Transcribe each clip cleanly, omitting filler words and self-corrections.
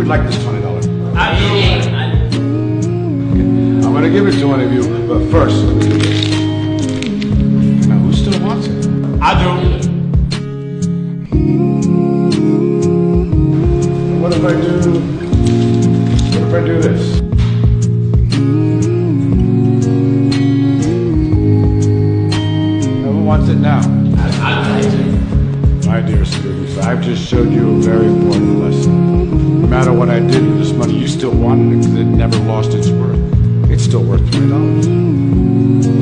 would like this $20? I Okay. I'm going to give it to one of you, but first, let me do this. Now, who still wants it? I do. What if I do this? Who wants it now? I do. My dear students, I've just showed you a very important lesson. No matter what I did with this money, you still wanted it because it never lost its worth. It's still worth $20.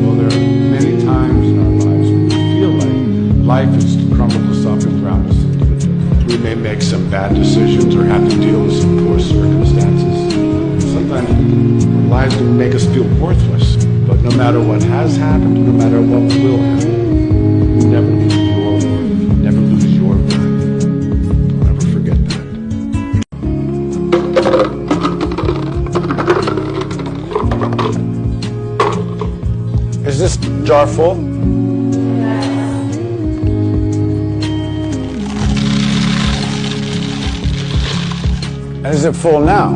Well, there are many times in our lives when we feel like life has crumbled us up and ground us into the dirt. We may make some bad decisions or have to deal with some poor circumstances. Sometimes our lives can make us feel worthless. But no matter what has happened, no matter what will happen, you never lose your worth, never lose your value. Don't ever forget that. Is this jar full? And is it full now?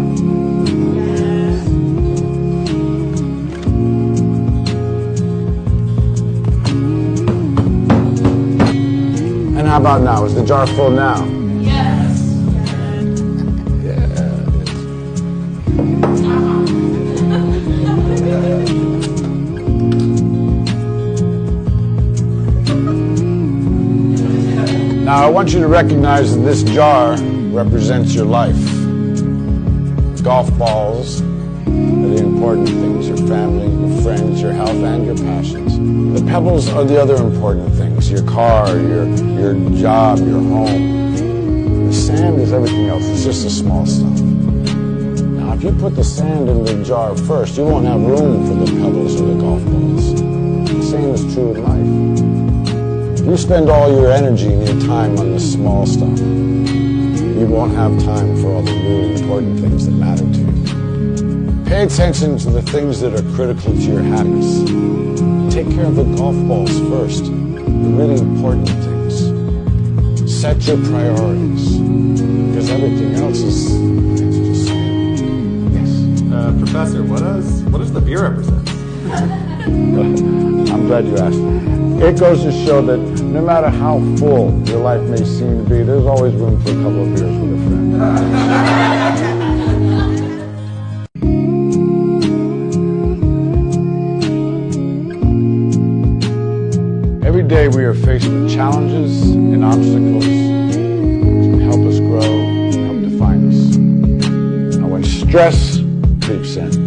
And how about now? Is the jar full now? Yes. Yeah. Now I want you to recognize that this jar represents your life. Golf balls are the important things, your family, your friends, your health, and your passions. The pebbles are the other important things, your car, your job, your home. The sand is everything else, it's just the small stuff. Now, if you put the sand in the jar first, you won't have room for the pebbles or the golf balls. The same is true in life. If you spend all your energy and your time on the small stuff, you won't have time for all the really important things that matter to you. Pay attention to the things that are critical to your happiness. Take care of the golf balls first, the really important things. Set your priorities, because everything else is just sand. Yes? Professor, what does the beer represent? I'm glad you asked. It goes to show that no matter how full your life may seem to be, there's always room for a couple of beers with a friend. Every day we are faced with challenges and obstacles that can help us grow and help define us. Now when stress creeps in,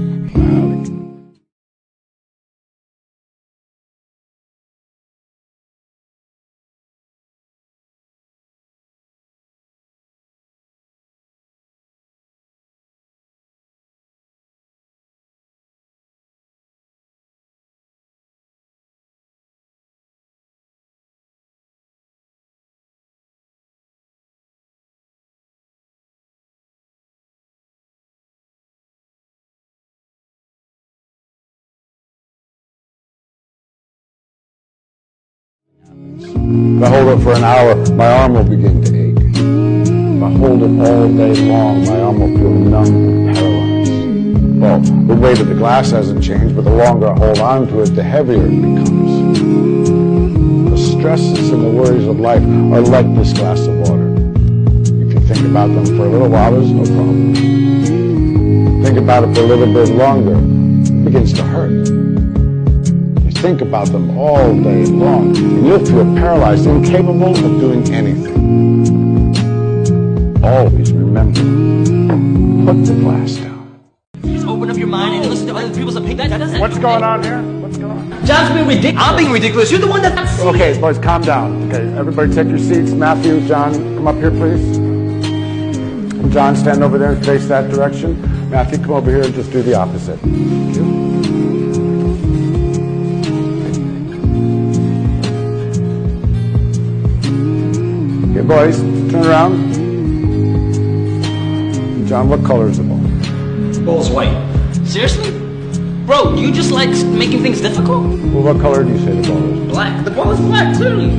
if I hold it for an hour, my arm will begin to ache. If I hold it all day long, my arm will feel numb and paralyzed. Well, the weight of the glass hasn't changed, but the longer I hold on to it, the heavier it becomes. The stresses and the worries of life are like this glass of water. If you think about them for a little while, there's no problem. Think about it for a little bit longer, it begins to hurt. Think about them all day long, and you'll feel paralyzed, incapable of doing anything. Always remember, put the glass down. Just open up your mind and listen to other people's opinions. That doesn't. What's going on here? What's going on? John's being ridiculous. I'm being ridiculous. You're the one that's. Okay, boys, calm down. Okay, everybody take your seats. Matthew, John, come up here, please. And John, stand over there and face that direction. Matthew, come over here and just do the opposite. Thank you. Okay, boys, turn around. John, what color is the ball? The ball's white. Seriously? Bro, you just like making things difficult? Well, what color do you say the ball is? Black. The ball is black, clearly.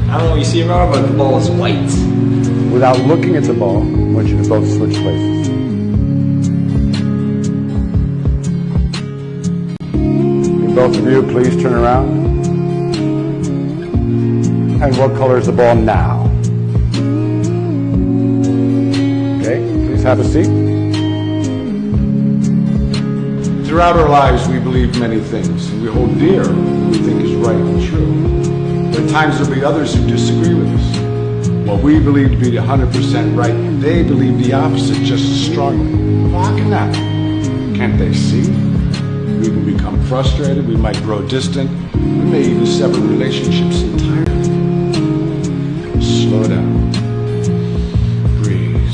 I don't know what you see, Robert, but the ball is white. without looking at the ball, I want you to both switch places. And both of you, please turn around. And what color is the ball now? Okay, please have a seat. Throughout our lives, we believe many things, and we hold dear what we think is right and true. But at times there'll be others who disagree with us. What we believe to be 100% right, they believe the opposite just as strongly. How can that be? Can't they see? We can become frustrated, we might grow distant, we may even sever relationships entirely. Slow down. Breathe.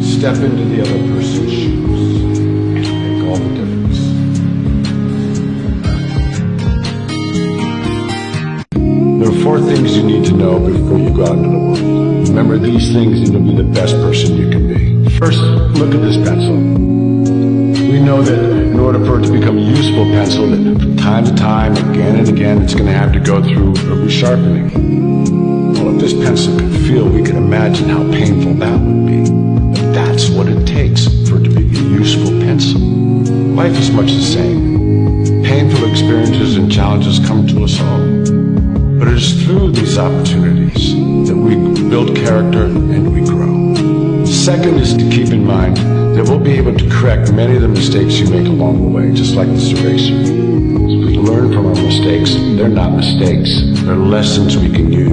Step into the other person's shoes. Make all the difference. There are 4 things you need to know before you go out into the world. Remember these things and you'll be the best person you can be. First, look at this pencil. We know that in order for it to become a useful pencil, that from time to time, again and again, it's going to have to go through a resharpening. Well, if this pencil could feel, we can imagine how painful that would be. But that's what it takes for it to be a useful pencil. Life is much the same. Painful experiences and challenges come to us all. But it is through these opportunities that we build character and we grow. Second is to keep in mind that we'll be able to correct many of the mistakes you make along the way, just like this eraser. As we learn from our mistakes, they're not mistakes. They're lessons we can use